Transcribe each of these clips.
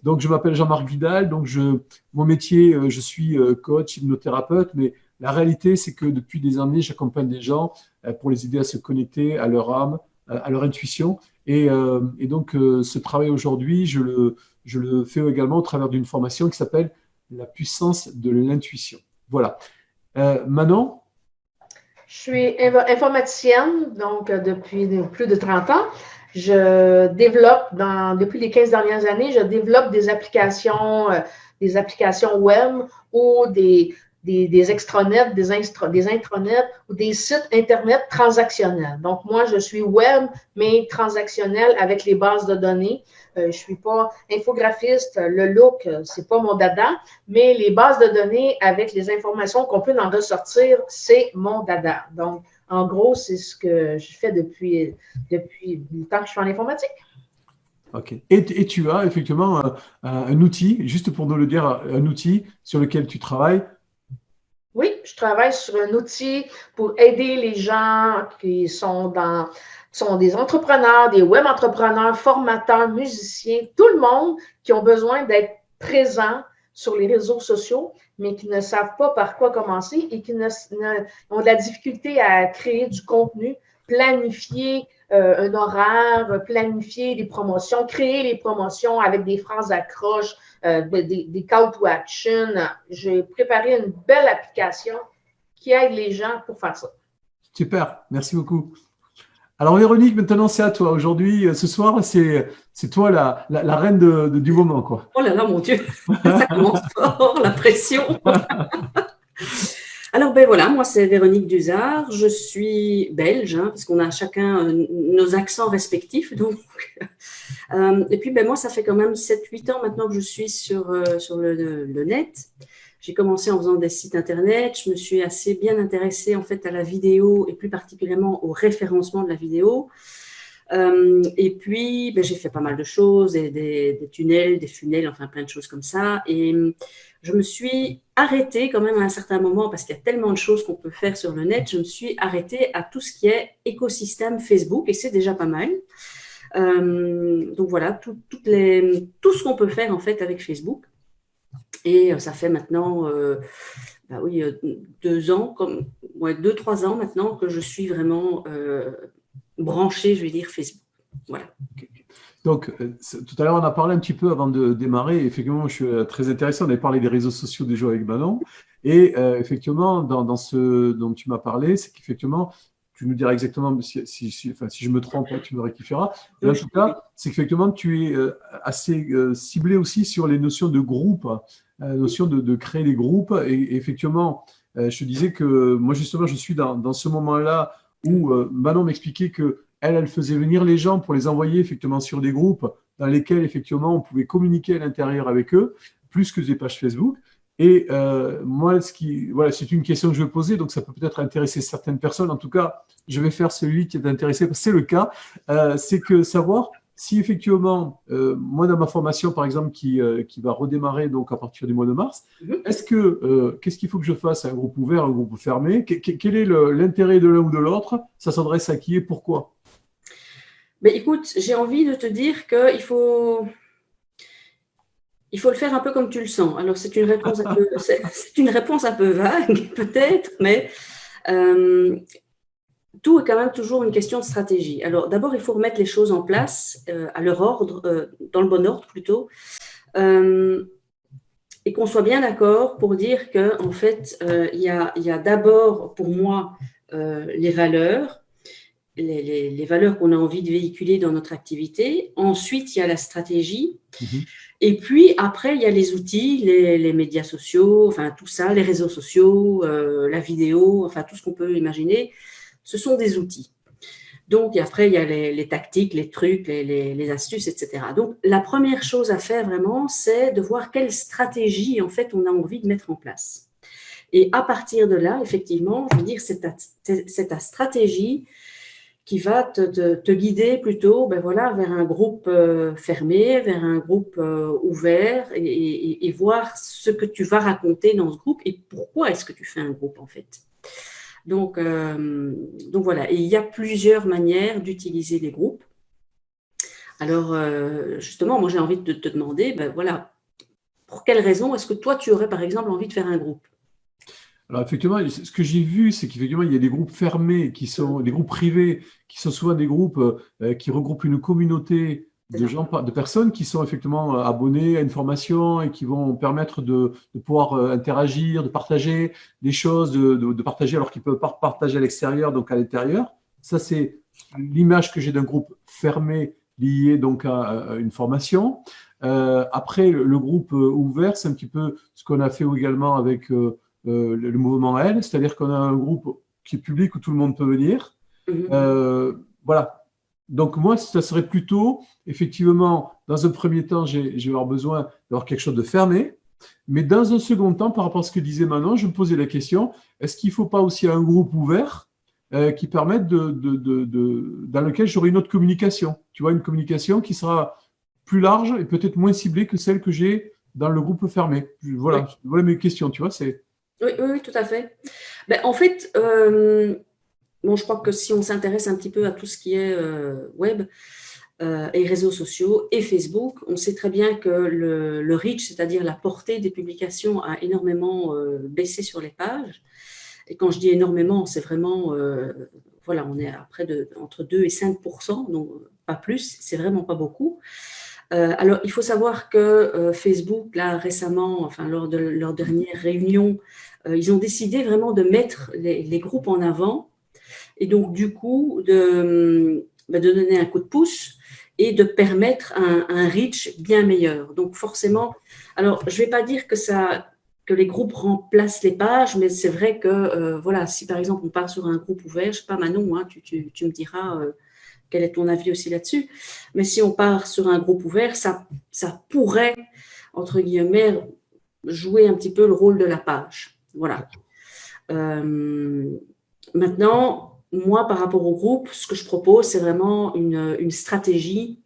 Donc, je m'appelle Jean-Marc Vidal. Donc, mon métier, je suis coach, hypnothérapeute, mais la réalité, c'est que depuis des années, j'accompagne des gens pour les aider à se connecter à leur âme, à leur intuition. Et donc, ce travail aujourd'hui, je le fais également au travers d'une formation qui s'appelle la puissance de l'intuition. Voilà. Manon, Je suis informaticienne, donc depuis plus de 30 ans. Je développe, depuis les 15 dernières années, je développe des applications web ou des extranets, des intranets ou des sites Internet transactionnels. Donc, moi, je suis web, mais transactionnel avec les bases de données. Je ne suis pas infographiste. Le look, c'est pas mon dada, mais les bases de données avec les informations qu'on peut en ressortir, c'est mon dada. Donc, en gros, c'est ce que je fais depuis le temps que je suis en informatique. ok. Et tu as effectivement un outil, juste pour nous le dire, un outil sur lequel tu travailles. Oui, je travaille sur un outil pour aider les gens qui sont des entrepreneurs, des web entrepreneurs, formateurs, musiciens, tout le monde qui ont besoin d'être présents sur les réseaux sociaux, mais qui ne savent pas par quoi commencer et qui ont de la difficulté à créer du contenu, planifier un horaire, planifier des promotions, créer les promotions avec des phrases accroches, des call to action. J'ai préparé une belle application qui aide les gens pour faire ça. Super, merci beaucoup. Alors Véronique, maintenant c'est à toi. Aujourd'hui, ce soir, c'est toi la reine du moment, quoi. Oh là là, mon Dieu, ça commence fort, la pression. Alors, ben voilà, moi, c'est Véronique Duzard. Je suis belge, hein, parce qu'on a chacun nos accents respectifs. Donc, et puis, ben, moi, ça fait quand même 7-8 ans maintenant que je suis sur le net. J'ai commencé en faisant des sites internet. Je me suis assez bien intéressée, en fait, à la vidéo et plus particulièrement au référencement de la vidéo. Et puis, ben, j'ai fait pas mal de choses, des tunnels, des funnels, enfin plein de choses comme ça. Et je me suis arrêtée quand même à un certain moment, parce qu'il y a tellement de choses qu'on peut faire sur le net, je me suis arrêtée à tout ce qui est écosystème Facebook, et c'est déjà pas mal. Donc voilà, tout ce qu'on peut faire en fait avec Facebook. Et ça fait maintenant, bah oui, 2 ans, 2-3 ans maintenant que je suis vraiment branchée, je vais dire, Facebook. Voilà. Donc, tout à l'heure, on a parlé un petit peu avant de démarrer. Effectivement, je suis très intéressé. On avait parlé des réseaux sociaux déjà avec Manon. Et effectivement, dans ce dont tu m'as parlé, c'est qu'effectivement, tu nous diras exactement enfin, si je me trompe, tu me rectifieras. Mais en tout cas, c'est qu'effectivement, tu es assez ciblé aussi sur les notions de groupe, notion de créer des groupes. Et effectivement, je te disais que moi, justement, je suis dans ce moment-là où Manon m'expliquait que elle faisait venir les gens pour les envoyer effectivement sur des groupes dans lesquels effectivement on pouvait communiquer à l'intérieur avec eux, plus que des pages Facebook. Et moi, voilà, c'est une question que je vais poser, donc ça peut peut-être intéresser certaines personnes. En tout cas, je vais faire celui qui est intéressé, c'est le cas. C'est que savoir si effectivement, moi dans ma formation par exemple qui va redémarrer donc à partir du mois de mars, qu'est-ce qu'il faut que je fasse? Un groupe ouvert, un groupe fermé? Quel est l'intérêt de l'un ou de l'autre? Ça s'adresse à qui et pourquoi? Mais écoute, j'ai envie de te dire qu'il faut le faire un peu comme tu le sens. Alors, c'est une réponse un peu vague, peut-être, mais tout est quand même toujours une question de stratégie. Alors, d'abord, il faut remettre les choses en place à leur ordre, dans le bon ordre plutôt, et qu'on soit bien d'accord pour dire que, en fait, il y a d'abord, pour moi, les valeurs. Les valeurs qu'on a envie de véhiculer dans notre activité. Ensuite, il y a la stratégie. Et puis, après, il y a les outils, les médias sociaux, enfin tout ça, les réseaux sociaux, la vidéo, enfin tout ce qu'on peut imaginer. Ce sont des outils. Donc, et après, il y a les tactiques, les trucs, les astuces, etc. Donc, la première chose à faire vraiment, c'est de voir quelle stratégie, en fait, on a envie de mettre en place. Et à partir de là, effectivement, je veux dire, c'est ta stratégie qui va te guider plutôt voilà, vers un groupe fermé, vers un groupe ouvert et voir ce que tu vas raconter dans ce groupe et pourquoi est-ce que tu fais un groupe en fait. Donc voilà, et il y a plusieurs manières d'utiliser les groupes. Alors, justement, moi, j'ai envie de te demander, ben voilà, pour quelles raisons est-ce que toi, tu aurais, par exemple, envie de faire un groupe? Alors effectivement, ce que j'ai vu, c'est qu'effectivement, il y a des groupes fermés qui sont des groupes privés, qui sont souvent des groupes qui regroupent une communauté C'est de ça. gens, de personnes qui sont effectivement abonnés à une formation et qui vont permettre de pouvoir interagir, de partager des choses, de partager alors qu'ils ne peuvent pas partager à l'extérieur, donc à l'intérieur. Ça, c'est l'image que j'ai d'un groupe fermé lié donc à une formation. Après, le groupe ouvert, c'est un petit peu ce qu'on a fait également avec le mouvement L, c'est-à-dire qu'on a un groupe qui est public où tout le monde peut venir. Mhm. Voilà. Donc moi, ça serait plutôt, effectivement, dans un premier temps, j'ai avoir besoin d'avoir quelque chose de fermé, mais dans un second temps, par rapport à ce que disait Manon, je me posais la question, est-ce qu'il ne faut pas aussi un groupe ouvert qui permette dans lequel j'aurai une autre communication, tu vois, une communication qui sera plus large et peut-être moins ciblée que celle que j'ai dans le groupe fermé. Oui. Voilà mes questions, tu vois, c'est… Oui, oui, oui, tout à fait. Ben, en fait, bon, je crois que si on s'intéresse un petit peu à tout ce qui est web et réseaux sociaux et Facebook, on sait très bien que le reach, c'est-à-dire la portée des publications, a énormément baissé sur les pages. Et quand je dis énormément, c'est vraiment, voilà, on est à près de entre 2 et 5%, donc pas plus, c'est vraiment pas beaucoup. Alors, il faut savoir que Facebook, là, récemment, enfin, lors de leur dernière réunion, ils ont décidé vraiment de mettre les groupes en avant et donc, du coup, de donner un coup de pouce et de permettre un reach bien meilleur. Donc, forcément, alors, je ne vais pas dire que les groupes remplacent les pages, mais c'est vrai que, voilà, si par exemple on part sur un groupe ouvert, je ne sais pas, Manon, hein, tu me diras quel est ton avis aussi là-dessus, mais si on part sur un groupe ouvert, ça pourrait, entre guillemets, jouer un petit peu le rôle de la page. Voilà. Maintenant, moi, par rapport au groupe, ce que je propose, c'est vraiment une stratégie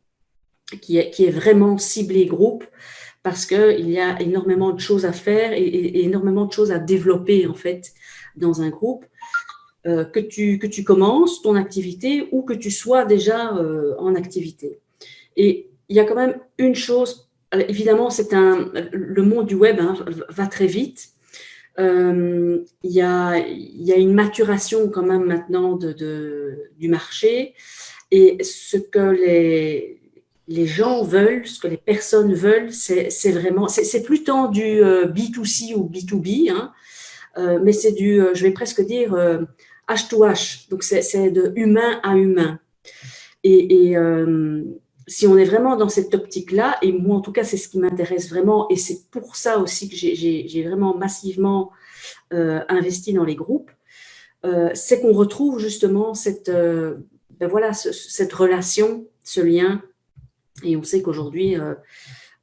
qui est vraiment ciblée groupe parce qu'il y a énormément de choses à faire et énormément de choses à développer, en fait, dans un groupe. Que tu commences ton activité ou que tu sois déjà en activité. Et il y a quand même une chose, évidemment, le monde du web hein, va très vite. Il y a une maturation quand même maintenant du marché et ce que les gens veulent, ce que les personnes veulent, c'est vraiment, c'est plus tant du B2C ou B2B, hein, mais c'est du, je vais presque dire, H2H, donc c'est de humain à humain. Et si on est vraiment dans cette optique-là, et moi en tout cas c'est ce qui m'intéresse vraiment, et c'est pour ça aussi que j'ai vraiment massivement investi dans les groupes, c'est qu'on retrouve justement cette relation, ce lien, et on sait qu'aujourd'hui,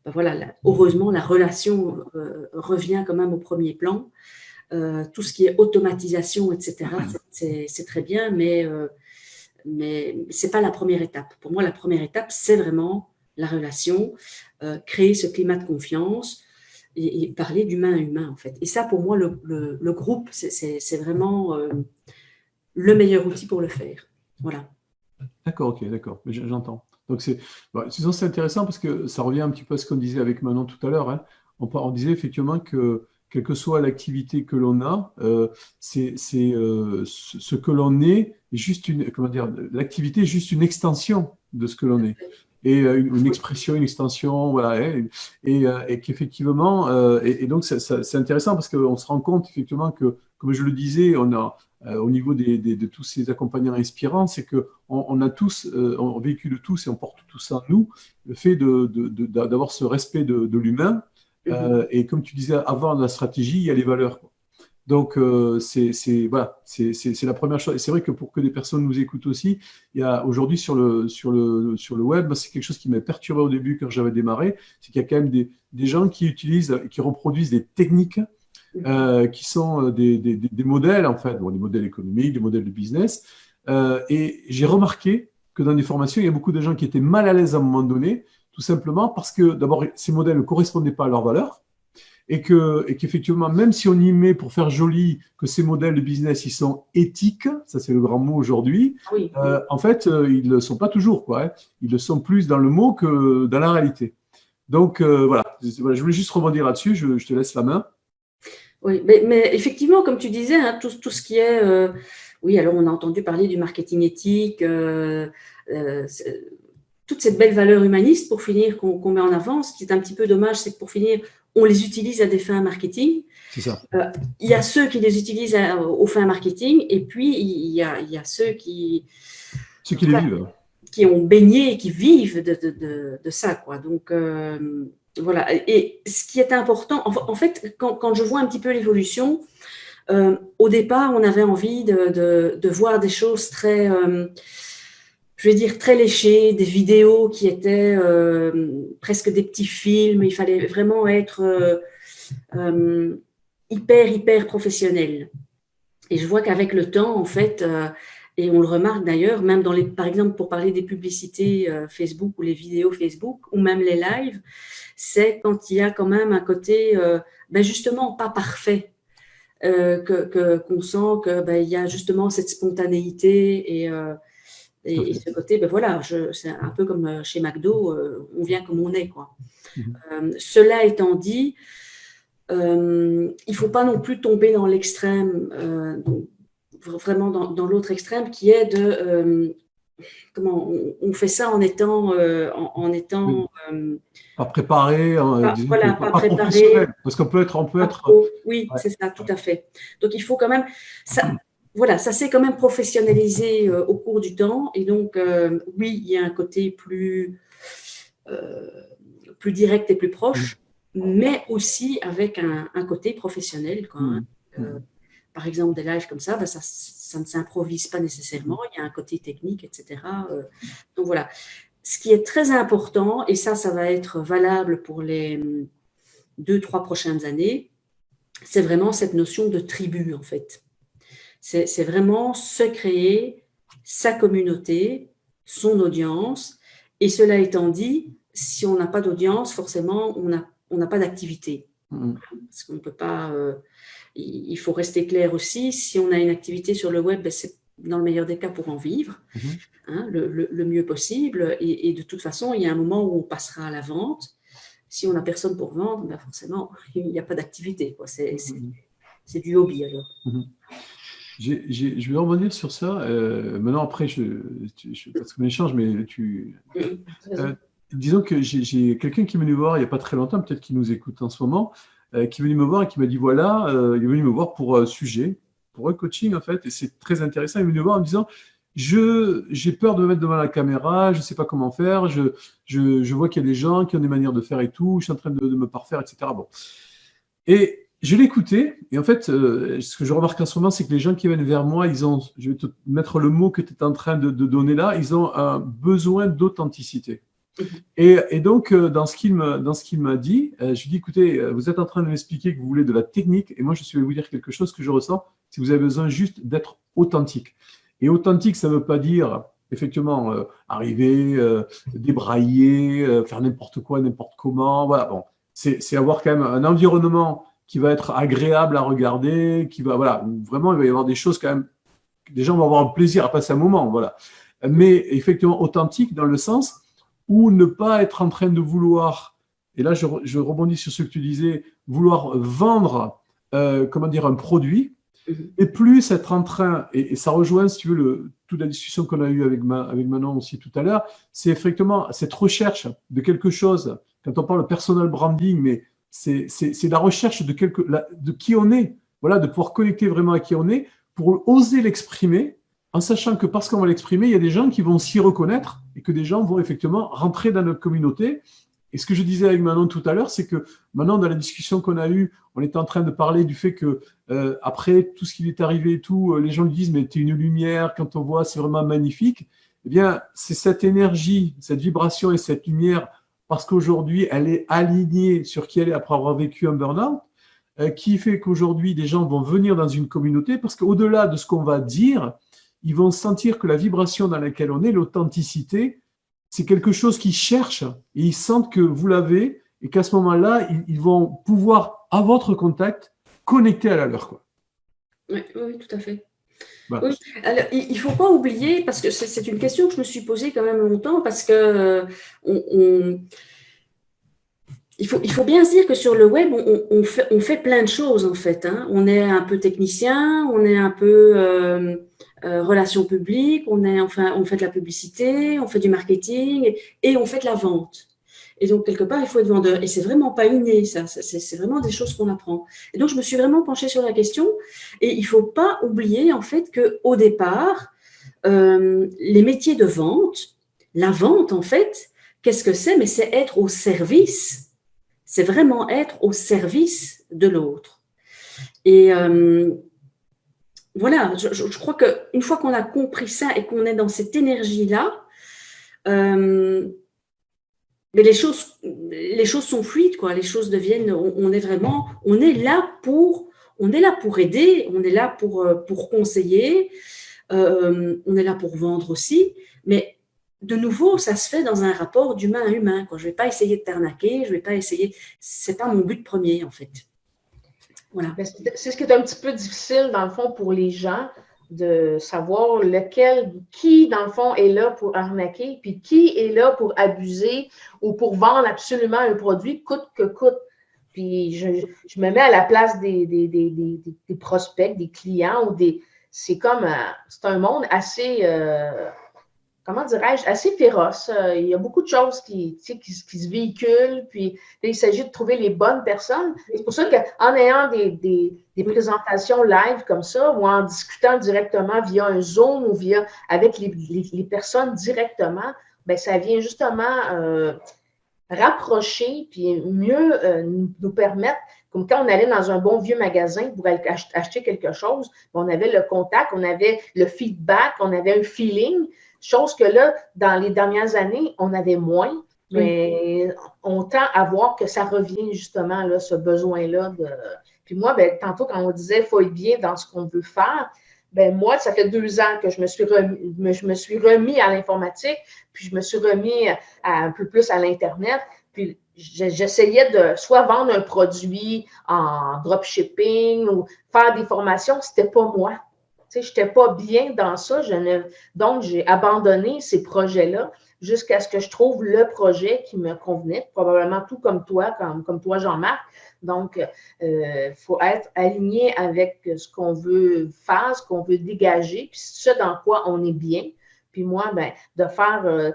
voilà, heureusement la relation revient quand même au premier plan. Tout ce qui est automatisation, etc., c'est très bien, mais ce n'est pas la première étape. Pour moi, la première étape, c'est vraiment la relation, créer ce climat de confiance et parler d'humain à humain, en fait. Et ça, pour moi, le groupe, c'est vraiment le meilleur outil pour le faire. Voilà. D'accord, ok, d'accord, j'entends. Donc c'est intéressant parce que ça revient un petit peu à ce qu'on disait avec Manon tout à l'heure. Hein. On disait effectivement que quelle que soit l'activité que l'on a, ce que l'on est juste comment dire, l'activité est juste une extension de ce que l'on est. Et une expression, une extension, voilà, et qu'effectivement, et donc c'est intéressant parce qu'on se rend compte effectivement que, comme je le disais, on a au niveau de tous ces accompagnants inspirants, c'est qu'on a tous, on véhicule tous et on porte tout ça en nous, le fait d'avoir ce respect de l'humain. Et comme tu disais, avant la stratégie, il y a les valeurs, quoi. Donc, voilà, c'est la première chose. Et c'est vrai que pour que des personnes nous écoutent aussi, il y a aujourd'hui sur le web, c'est quelque chose qui m'a perturbé au début quand j'avais démarré, c'est qu'il y a quand même des gens qui utilisent, qui reproduisent des techniques qui sont des modèles, en fait, bon, des modèles économiques, des modèles de business. Et j'ai remarqué que dans des formations, il y a beaucoup de gens qui étaient mal à l'aise à un moment donné, tout simplement parce que, d'abord, ces modèles ne correspondaient pas à leurs valeurs. et qu'effectivement, même si on y met pour faire joli que ces modèles de business, ils sont éthiques, ça c'est le grand mot aujourd'hui, Oui. en fait, ils ne le sont pas toujours, quoi, hein. Ils le sont plus dans le mot que dans la réalité. Donc, voilà, je voulais juste rebondir là-dessus, je te laisse la main. Oui, mais effectivement, comme tu disais, hein, tout ce qui est… oui, alors on a entendu parler du marketing éthique, toute cette belle valeur humaniste, pour finir, qu'on met en avant. Ce qui est un petit peu dommage, c'est que pour finir, on les utilise à des fins marketing. C'est ça. Il y a ceux qui les utilisent aux fins marketing, et puis il y a ceux qui… Ceux qui les vivent. Qui ont baigné et qui vivent de ça, quoi. Donc… voilà, et ce qui est important, en fait, quand je vois un petit peu l'évolution, au départ, on avait envie de voir des choses très, je vais dire, très léchées, des vidéos qui étaient presque des petits films. Il fallait vraiment être hyper professionnel. Et je vois qu'avec le temps, en fait, et on le remarque d'ailleurs, même par exemple, pour parler des publicités Facebook ou les vidéos Facebook, ou même les lives, c'est quand il y a quand même un côté, justement, pas parfait, qu'on sent qu'il y a justement cette spontanéité et ce côté, voilà, c'est un peu comme chez McDo, on vient comme on est, quoi. Cela étant dit, il ne faut pas non plus tomber dans l'extrême, vraiment dans l'autre extrême, qui est de… comment on fait ça en étant… pas préparé, voilà, pas préparé. Professionnel, parce qu'on peut être… Oui, ouais. C'est ça, tout à fait. Donc, il faut quand même… Voilà, ça s'est quand même professionnalisé au cours du temps. Et donc, oui, il y a un côté plus direct et plus proche, mais aussi avec un côté professionnel, quoi, hein. Par exemple, des lives comme ça, ça ne s'improvise pas nécessairement. Il y a un côté technique, etc. Donc, voilà. Ce qui est très important, et ça va être valable pour les 2-3 prochaines années, c'est vraiment cette notion de tribu, en fait. C'est vraiment se créer sa communauté, son audience. Et cela étant dit, si on n'a pas d'audience, forcément, on n'a pas d'activité. Parce qu'on ne peut pas… il faut rester clair aussi, si on a une activité sur le web, c'est dans le meilleur des cas pour en vivre, hein, le mieux possible. Et de toute façon, il y a un moment où on passera à la vente. Si on n'a personne pour vendre, forcément, il n'y a pas d'activité, quoi. C'est du hobby alors. Je vais revenir sur ça. Maintenant, après, parce qu'on échange, mais disons que j'ai quelqu'un qui est venu voir il n'y a pas très longtemps, peut-être qu'il nous écoute en ce moment, qui est venu me voir et qui m'a dit voilà, il est venu me voir pour un sujet, pour un coaching en fait, et c'est très intéressant. Il est venu me voir en me disant j'ai peur de me mettre devant la caméra, je ne sais pas comment faire, je vois qu'il y a des gens qui ont des manières de faire et tout, je suis en train de me parfaire, etc. Bon. Et je l'ai écouté, et en fait, ce que je remarque en ce moment, c'est que les gens qui viennent vers moi, je vais te mettre le mot que tu es en train de donner là, ils ont un besoin d'authenticité. Et donc, dans ce qu'il m'a dit, je lui ai dit, écoutez, vous êtes en train de m'expliquer que vous voulez de la technique, et moi, je vais vous dire quelque chose que je ressens, c'est que vous avez besoin juste d'être authentique. Et authentique, ça ne veut pas dire, effectivement, arriver, débrailler, faire n'importe quoi, n'importe comment. Voilà, bon, c'est avoir quand même un environnement qui va être agréable à regarder, qui va, voilà, vraiment, il va y avoir des choses quand même, les gens vont avoir un plaisir à passer un moment, voilà. Mais effectivement, authentique dans le sens où ne pas être en train de vouloir, et là je rebondis sur ce que tu disais, vouloir vendre, comment dire, un produit, et plus être en train, et ça rejoint, si tu veux, toute la discussion qu'on a eue avec Manon aussi tout à l'heure, c'est effectivement cette recherche de quelque chose, quand on parle de personal branding, mais c'est la recherche de qui on est, voilà, de pouvoir connecter vraiment à qui on est, pour oser l'exprimer, en sachant que parce qu'on va l'exprimer, il y a des gens qui vont s'y reconnaître et que des gens vont effectivement rentrer dans notre communauté. Et ce que je disais avec Manon tout à l'heure, c'est que maintenant, dans la discussion qu'on a eue, on était en train de parler du fait que après tout ce qui lui est arrivé et tout, les gens lui disent « mais tu es une lumière, quand on voit, c'est vraiment magnifique ». Eh bien, c'est cette énergie, cette vibration et cette lumière, parce qu'aujourd'hui, elle est alignée sur qui elle est après avoir vécu un burn-out, qui fait qu'aujourd'hui, des gens vont venir dans une communauté, parce qu'au-delà de ce qu'on va dire, ils vont sentir que la vibration dans laquelle on est, l'authenticité, c'est quelque chose qu'ils cherchent et ils sentent que vous l'avez et qu'à ce moment-là, ils vont pouvoir, à votre contact, connecter à la leur, quoi. Oui, oui, tout à fait. Voilà. Oui. Alors, il ne faut pas oublier, parce que c'est une question que je me suis posée quand même longtemps, parce que il faut bien se dire que sur le web, on fait plein de choses en fait. Hein. On est un peu technicien, on est un peu relations publiques, on fait de la publicité, on fait du marketing et on fait de la vente. Et donc, quelque part, il faut être vendeur. Et c'est vraiment pas inné, ça. C'est vraiment des choses qu'on apprend. Et donc, je me suis vraiment penchée sur la question. Et il faut pas oublier, en fait, qu'au départ, les métiers de vente, la vente, en fait, qu'est-ce que c'est? Mais c'est être au service. C'est vraiment être au service de l'autre. Et voilà, je crois qu'une fois qu'on a compris ça et qu'on est dans cette énergie-là, mais les choses sont fluides, quoi. Les choses deviennent, on est là pour aider, on est là pour conseiller, on est là pour vendre aussi, mais de nouveau, ça se fait dans un rapport d'humain à humain, quoi. Je vais pas essayer de t'arnaquer, je vais pas essayer, c'est pas mon but premier, en fait. Voilà. C'est ce qui est un petit peu difficile, dans le fond, pour les gens, de savoir qui, dans le fond, est là pour arnaquer, puis qui est là pour abuser ou pour vendre absolument un produit coûte que coûte. Puis je me mets à la place des prospects, des clients, c'est un monde assez, comment dirais-je, assez féroce. Il y a beaucoup de choses qui se véhiculent, puis là, il s'agit de trouver les bonnes personnes. C'est pour ça qu'en ayant des présentations live comme ça, ou en discutant directement via un Zoom ou avec les personnes directement, ben ça vient justement rapprocher, puis mieux nous permettre, comme quand on allait dans un bon vieux magasin pour acheter quelque chose, on avait le contact, on avait le feedback, on avait un feeling. Chose que là, dans les dernières années, on avait moins, mais on tend à voir que ça revient justement, là, ce besoin-là. Puis moi, ben, tantôt, quand on disait qu'il faut être bien dans ce qu'on veut faire, ben moi, ça fait 2 ans que je me suis remis à l'informatique, puis je me suis remis un peu plus à l'Internet. Puis j'essayais de soit vendre un produit en dropshipping ou faire des formations, c'était pas moi. Tu sais, je n'étais pas bien dans ça. Donc, j'ai abandonné ces projets-là jusqu'à ce que je trouve le projet qui me convenait, probablement tout comme toi, comme toi, Jean-Marc. Donc, il faut être aligné avec ce qu'on veut faire, ce qu'on veut dégager, puis ce dans quoi on est bien. Puis moi, ben, de faire,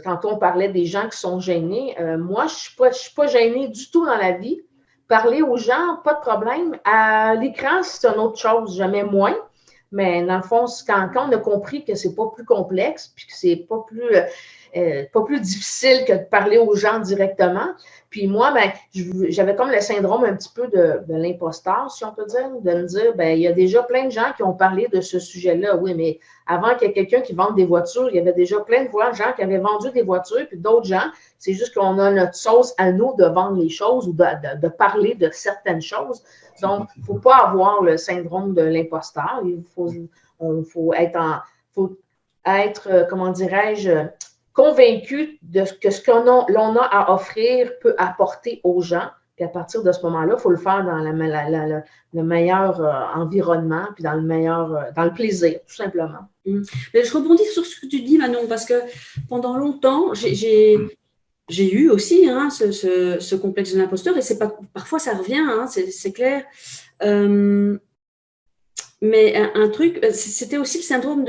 tantôt on parlait des gens qui sont gênés. Moi, je ne suis pas gênée du tout dans la vie. Parler aux gens, pas de problème. À l'écran, c'est une autre chose, jamais moins. Mais dans le fond, quand on a compris que c'est pas plus complexe, puis que c'est pas plus difficile que de parler aux gens directement. Puis moi, ben, j'avais comme le syndrome un petit peu de l'imposteur, si on peut dire, de me dire, ben, il y a déjà plein de gens qui ont parlé de ce sujet-là. Oui, mais avant qu'il y ait quelqu'un qui vende des voitures, il y avait déjà plein de gens qui avaient vendu des voitures, puis d'autres gens, c'est juste qu'on a notre sauce à nous de vendre les choses ou de parler de certaines choses. Donc, il ne faut pas avoir le syndrome de l'imposteur. Il faut être, comment dirais-je, convaincu de ce l'on a à offrir peut apporter aux gens. Puis à partir de ce moment-là, il faut le faire dans le meilleur environnement, puis dans le plaisir, tout simplement. Mais je rebondis sur ce que tu dis, Manon, parce que pendant longtemps, j'ai eu aussi ce complexe de l'imposteur, et parfois ça revient, c'est clair. Mais un truc, c'était aussi le syndrome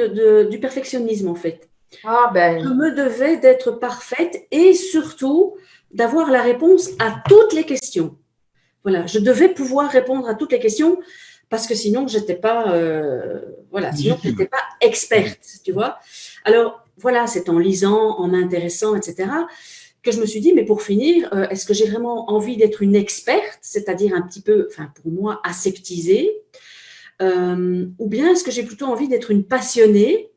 du perfectionnisme, en fait. Ah ben. Je me devais d'être parfaite et surtout d'avoir la réponse à toutes les questions. Voilà, je devais pouvoir répondre à toutes les questions parce que sinon, je n'étais pas, j'étais pas experte, tu vois. Alors, voilà, c'est en lisant, en m'intéressant, etc., que je me suis dit, mais pour finir, est-ce que j'ai vraiment envie d'être une experte, c'est-à-dire un petit peu, enfin, pour moi, aseptisée, ou bien est-ce que j'ai plutôt envie d'être une passionnée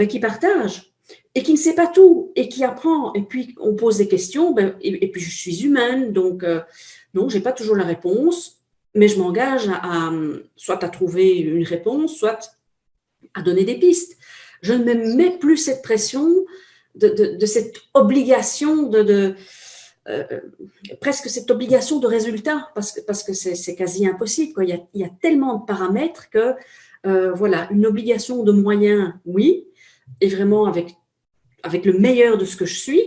qui partage et qui ne sait pas tout et qui apprend, et puis on pose des questions, et puis je suis humaine, donc non, je n'ai pas toujours la réponse, mais je m'engage soit à trouver une réponse, soit à donner des pistes. Je ne me mets plus cette pression de cette obligation presque cette obligation de résultat, parce que c'est quasi impossible, quoi. Il y a tellement de paramètres que, voilà, une obligation de moyens, oui, et vraiment avec le meilleur de ce que je suis.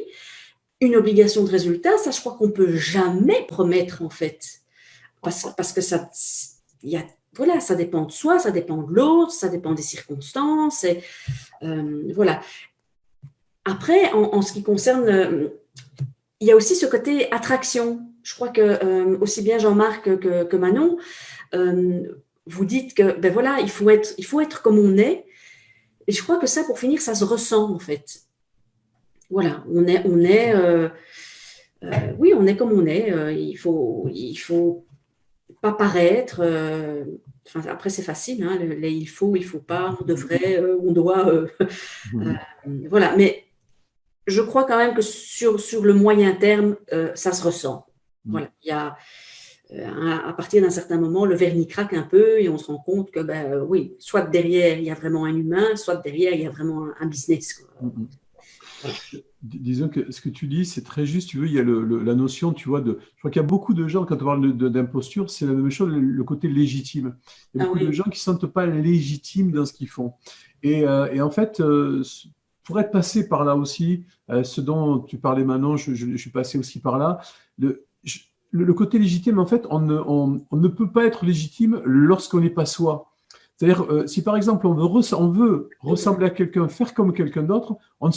Une obligation de résultat, ça, je crois qu'on ne peut jamais promettre, en fait. Parce que ça, voilà, ça dépend de soi, ça dépend de l'autre, ça dépend des circonstances. Et, voilà. Après, en ce qui concerne... il y a aussi ce côté attraction. Je crois que aussi bien Jean-Marc que Manon, vous dites que ben voilà, il faut être comme on est. Et je crois que ça, pour finir, ça se ressent, en fait. Voilà, on est comme on est. Il faut pas paraître. Après, c'est facile. Hein, il faut pas, on devrait, on doit. Voilà, mais je crois quand même que sur le moyen terme, ça se ressent. Voilà, il y a à partir d'un certain moment, le vernis craque un peu et on se rend compte que, oui, soit derrière, il y a vraiment un humain, soit derrière, il y a vraiment un business, quoi. Voilà. Disons que ce que tu dis, c'est très juste. Tu veux, il y a la notion, tu vois, je crois qu'il y a beaucoup de gens, quand on parle d'imposture, c'est la même chose, le côté légitime. Il y a beaucoup de gens qui ne se sentent pas légitimes dans ce qu'ils font. Et en fait, pour être passé par là aussi, ce dont tu parlais maintenant, je suis passé aussi par là, le côté légitime, en fait, on ne peut pas être légitime lorsqu'on n'est pas soi. C'est-à-dire, si par exemple on veut ressembler à quelqu'un, faire comme quelqu'un d'autre, on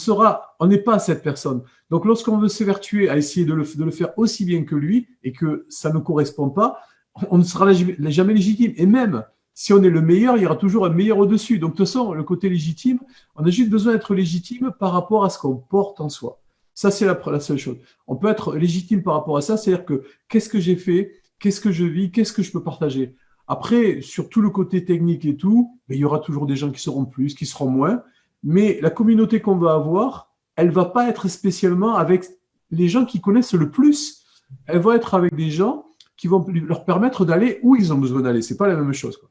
n'est pas cette personne. Donc lorsqu'on veut s'évertuer à essayer de le faire aussi bien que lui et que ça ne correspond pas, on ne sera jamais légitime. Et même si on est le meilleur, il y aura toujours un meilleur au-dessus. Donc de toute façon, le côté légitime, on a juste besoin d'être légitime par rapport à ce qu'on porte en soi. Ça, c'est la seule chose. On peut être légitime par rapport à ça, c'est-à-dire que qu'est-ce que j'ai fait, qu'est-ce que je vis, qu'est-ce que je peux partager. Après, sur tout le côté technique et tout, il y aura toujours des gens qui seront plus, qui seront moins. Mais la communauté qu'on va avoir, elle ne va pas être spécialement avec les gens qui connaissent le plus. Elle va être avec des gens qui vont leur permettre d'aller où ils ont besoin d'aller. Ce n'est pas la même chose, quoi.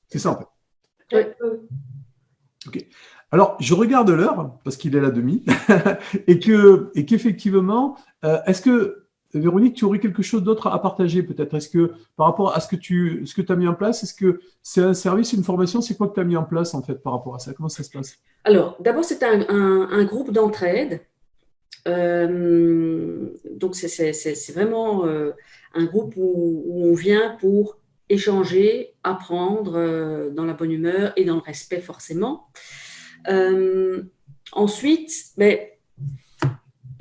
C'est ça, en fait. Ok. Alors, je regarde l'heure, parce qu'il est la demi, et qu'effectivement, est-ce que, Véronique, tu aurais quelque chose d'autre à partager peut-être? Est-ce que par rapport à ce que tu as mis en place, est-ce que c'est un service, une formation? C'est quoi que tu as mis en place en fait par rapport à ça? Comment ça se passe? Alors, d'abord, c'est un groupe d'entraide. Donc, c'est vraiment un groupe où on vient pour échanger, apprendre dans la bonne humeur et dans le respect forcément. Ensuite,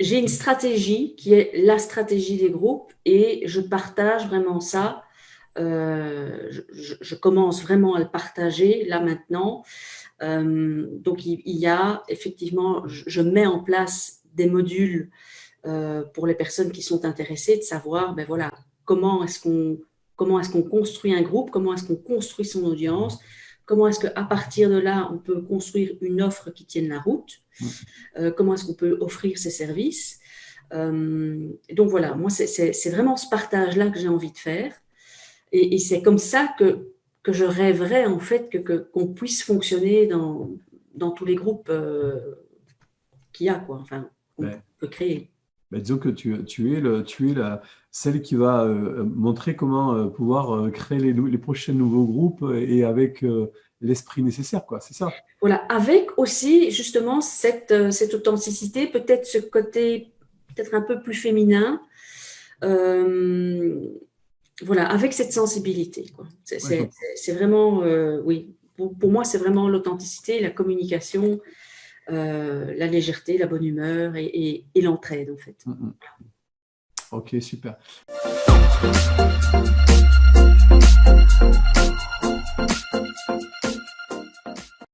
j'ai une stratégie qui est la stratégie des groupes et je partage vraiment ça. Je commence vraiment à le partager là maintenant. Donc, il y a effectivement, je mets en place des modules pour les personnes qui sont intéressées de savoir, voilà, comment est-ce qu'on construit un groupe, comment est-ce qu'on construit son audience, comment est-ce qu'à partir de là, on peut construire une offre qui tienne la route, comment est-ce qu'on peut offrir ses services. Donc voilà, moi, c'est vraiment ce partage-là que j'ai envie de faire. Et c'est comme ça que je rêverais, en fait, qu'on puisse fonctionner dans tous les groupes qu'il y a, quoi, enfin, qu'on peut créer. Disons que tu es celle qui va montrer comment pouvoir créer les prochains nouveaux groupes et avec l'esprit nécessaire, quoi. C'est ça. Voilà, avec aussi justement cette authenticité, peut-être ce côté peut-être un peu plus féminin, voilà, avec cette sensibilité, quoi. C'est vraiment, oui, pour moi, c'est vraiment l'authenticité, la communication, la légèreté, la bonne humeur et l'entraide, en fait. Ok, super.